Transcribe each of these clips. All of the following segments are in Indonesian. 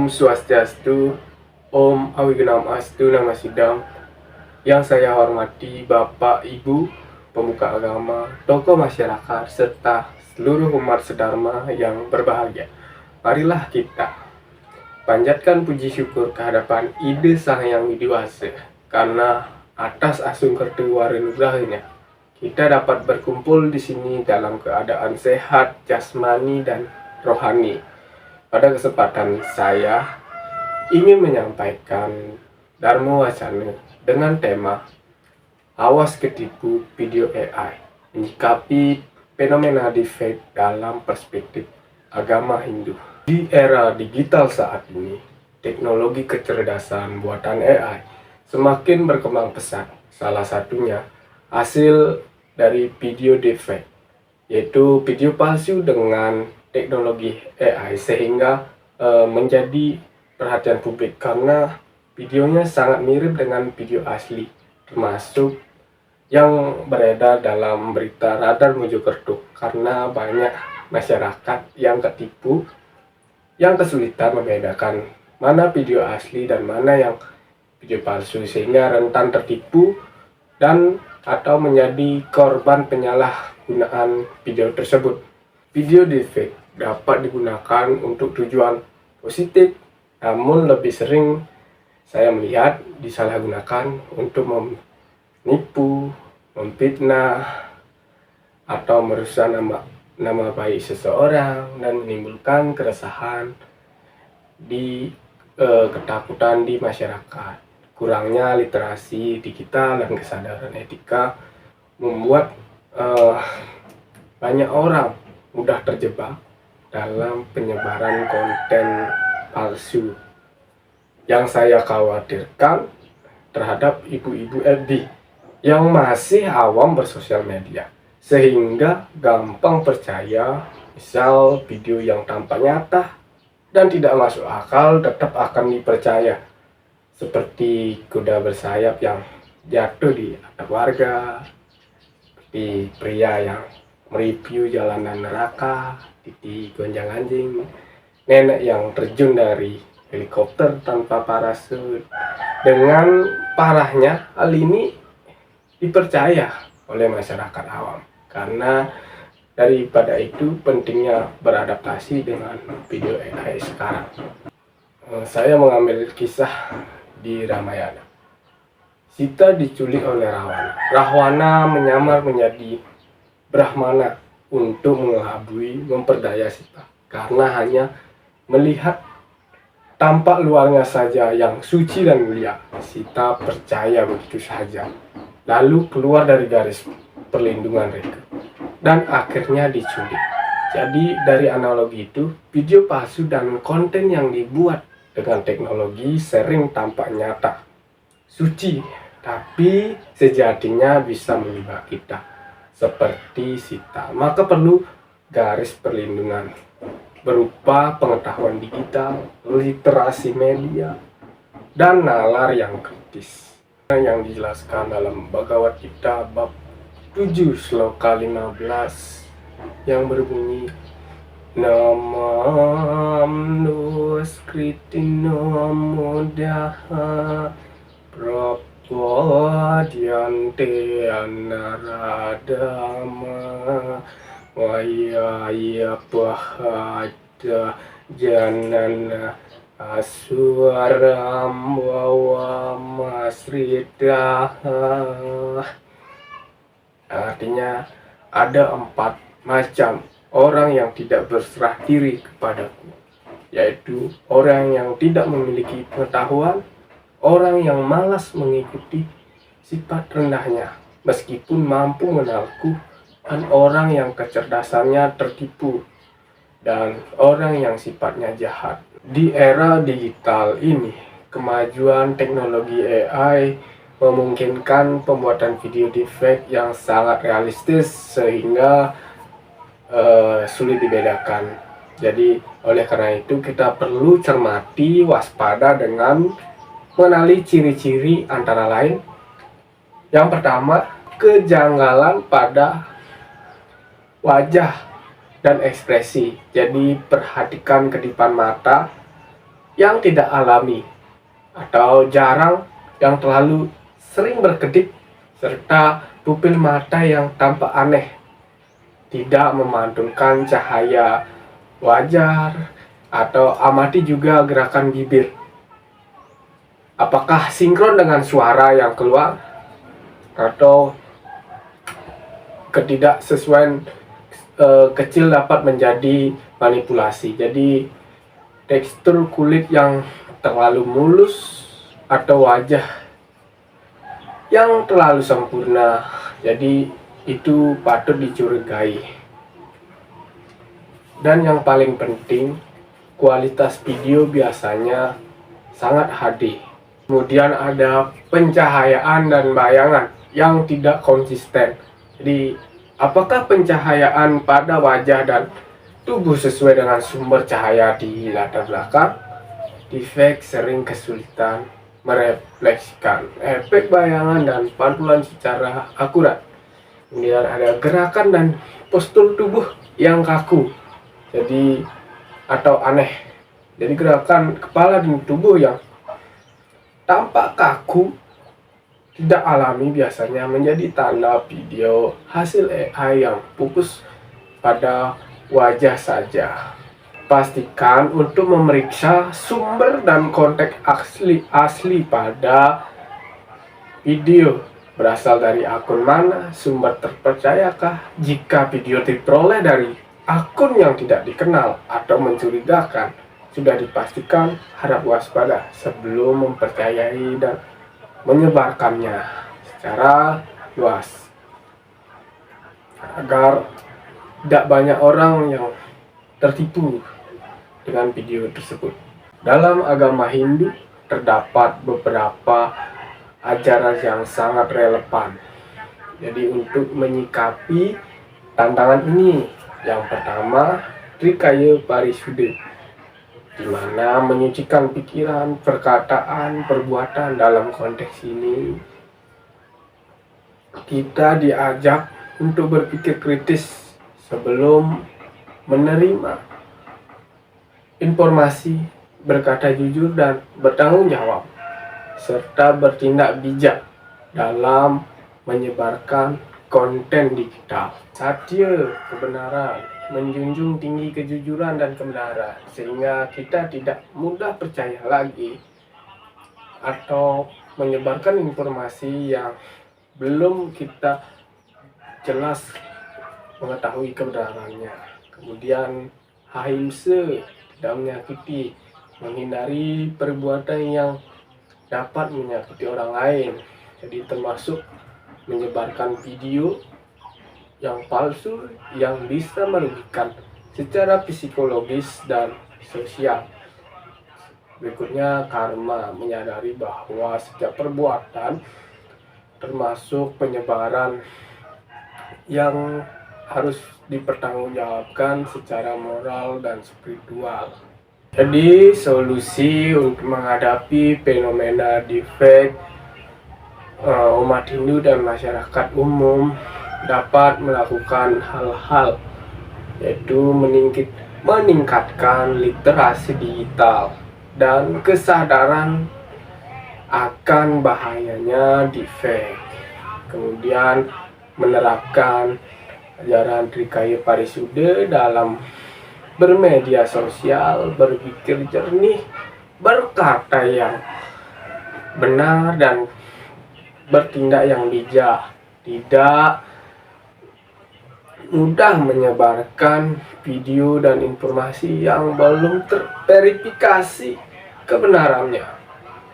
Om Swastiastu, Om Awigenamastu Nama Sidang. Yang saya hormati Bapak, Ibu, pemuka agama, tokoh masyarakat, serta seluruh umat sedharma yang berbahagia. Marilah kita panjatkan puji syukur kehadapan Ide Sang Yang Widiwasa, karena atas asung kertuwarenugrahnya kita dapat berkumpul di sini dalam keadaan sehat, jasmani, dan rohani. Pada kesempatan saya ingin menyampaikan Dharma Wacana dengan tema Awas Ketipu Video AI, menyikapi fenomena deepfake dalam perspektif agama Hindu. Di era digital saat ini, teknologi kecerdasan buatan AI semakin berkembang pesat. Salah satunya hasil dari video deepfake, yaitu video palsu dengan teknologi AI, sehingga menjadi perhatian publik karena videonya sangat mirip dengan video asli, termasuk yang beredar dalam berita Radar Mojokerto, karena banyak masyarakat yang ketipu, yang kesulitan membedakan mana video asli dan mana yang video palsu, sehingga rentan tertipu dan atau menjadi korban penyalahgunaan video tersebut. Video deepfake dapat digunakan untuk tujuan positif, namun lebih sering saya melihat disalahgunakan untuk menipu, memfitnah, atau merusak nama baik seseorang dan menimbulkan keresahan ketakutan di masyarakat. Kurangnya literasi digital dan kesadaran etika membuat banyak orang mudah terjebak dalam penyebaran konten palsu. Yang saya khawatirkan terhadap ibu-ibu FB yang masih awam bersosial media, sehingga gampang percaya misal video yang tampak nyata dan tidak masuk akal tetap akan dipercaya, seperti kuda bersayap yang jatuh di atap warga, seperti pria yang mereview jalanan neraka di gonjang anjing, nenek yang terjun dari helikopter tanpa parasut. Dengan parahnya, hal ini dipercaya oleh masyarakat awam. Karena daripada itu pentingnya beradaptasi dengan video AI sekarang. Saya mengambil kisah di Ramayana. Sita diculik oleh Rahwana. Rahwana menyamar menjadi Brahmana untuk mengelabui, memperdaya Sita. Karena hanya melihat tampak luarnya saja yang suci dan mulia, Sita percaya begitu saja, lalu keluar dari garis perlindungan mereka dan akhirnya diculik. Jadi dari analogi itu, video palsu dan konten yang dibuat dengan teknologi sering tampak nyata, suci, tapi sejatinya bisa menjebak kita seperti Sita. Maka perlu garis perlindungan berupa pengetahuan digital, literasi media, dan nalar yang kritis, yang dijelaskan dalam Bhagavad Gita bab 7 sloka 15 yang berbunyi Namam nuskritino mudaha prapadyante anaradama waya pahada janana aswaram wawamasridaha. Artinya ada 4 macam orang yang tidak berserah diri kepadaku, yaitu orang yang tidak memiliki pengetahuan, orang yang malas mengikuti sifat rendahnya meskipun mampu mengenalku, dan orang yang kecerdasannya tertipu, dan orang yang sifatnya jahat. Di era digital ini, kemajuan teknologi AI memungkinkan pembuatan video deepfake yang sangat realistis sehingga sulit dibedakan. Jadi oleh karena itu kita perlu cermati, waspada dengan mengenali ciri-ciri antara lain. Yang pertama, kejanggalan pada wajah dan ekspresi. Jadi perhatikan kedipan mata, yang tidak alami atau jarang, yang terlalu sering berkedip, serta pupil mata yang tampak aneh, tidak memantulkan cahaya wajar, atau amati juga gerakan bibir. Apakah sinkron dengan suara yang keluar, atau ketidaksesuaian kecil dapat menjadi manipulasi. Jadi tekstur kulit yang terlalu mulus atau wajah yang terlalu sempurna, jadi itu patut dicurigai. Dan yang paling penting, kualitas video biasanya sangat HD. Kemudian ada pencahayaan dan bayangan yang tidak konsisten. Jadi apakah pencahayaan pada wajah dan tubuh sesuai dengan sumber cahaya di latar belakang? Defect sering kesulitan merefleksikan efek bayangan dan pantulan secara akurat. Kemudian ada gerakan dan postur tubuh yang kaku, jadi atau aneh. Jadi gerakan kepala dan tubuh yang tampak kaku, tidak alami, biasanya menjadi tanda video hasil AI yang fokus pada wajah saja. Pastikan untuk memeriksa sumber dan konteks asli pada video. Berasal dari akun mana, sumber terpercayakah? Jika video diperoleh dari akun yang tidak dikenal atau mencurigakan, sudah dipastikan harap waspada sebelum mempercayai dan menyebarkannya secara luas, agar tidak banyak orang yang tertipu dengan video tersebut. Dalam agama Hindu terdapat beberapa ajaran yang sangat relevan. Jadi untuk menyikapi tantangan ini, yang pertama Trikaya Parisuddha, di mana menyucikan pikiran, perkataan, perbuatan. Dalam konteks ini kita diajak untuk berpikir kritis sebelum menerima informasi, berkata jujur dan bertanggung jawab, serta bertindak bijak dalam menyebarkan konten digital. Satya, kebenaran, menjunjung tinggi kejujuran dan kebenaran, sehingga kita tidak mudah percaya lagi atau menyebarkan informasi yang belum kita jelas mengetahui kebenarannya. Kemudian ahimsa, tidak menyakiti, menghindari perbuatan yang dapat menyakiti orang lain, jadi termasuk menyebarkan video yang palsu yang bisa merugikan secara psikologis dan sosial. Berikutnya karma, menyadari bahwa setiap perbuatan termasuk penyebaran yang harus dipertanggungjawabkan secara moral dan spiritual. Jadi solusi untuk menghadapi fenomena defect, umat Hindu dan masyarakat umum dapat melakukan hal-hal, yaitu meningkatkan literasi digital dan kesadaran akan bahayanya defect. Kemudian menerapkan ajaran Trikaya Parisuddha dalam bermedia sosial, berpikir jernih, berkata yang benar, dan bertindak yang bijak. Tidak mudah menyebarkan video dan informasi yang belum terverifikasi kebenarannya.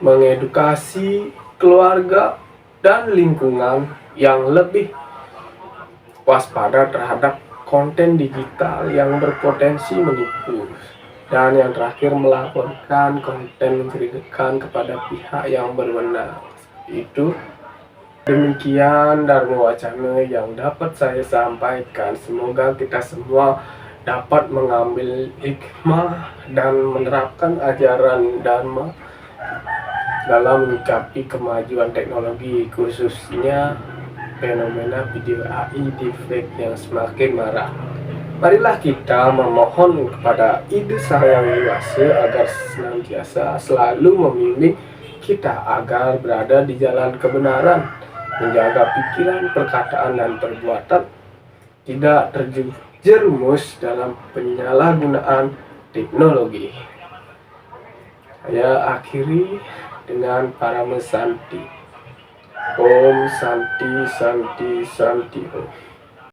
Mengedukasi keluarga dan lingkungan yang lebih waspada terhadap konten digital yang berpotensi menipu. Dan yang terakhir, melaporkan konten mencurigakan kepada pihak yang berwenang. Itu demikian Dharma Wacana yang dapat saya sampaikan. Semoga kita semua dapat mengambil hikmah dan menerapkan ajaran Dharma dalam menyikapi kemajuan teknologi, khususnya fenomena video AI deepfake yang semakin marak. Marilah kita memohon kepada Ide Sang Yang Wisa agar senantiasa selalu membimbing kita agar berada di jalan kebenaran, menjaga pikiran, perkataan, dan perbuatan, tidak terjerumus dalam penyalahgunaan teknologi. Saya akhiri dengan Parama Santi. Om Santi Santi Santi Om.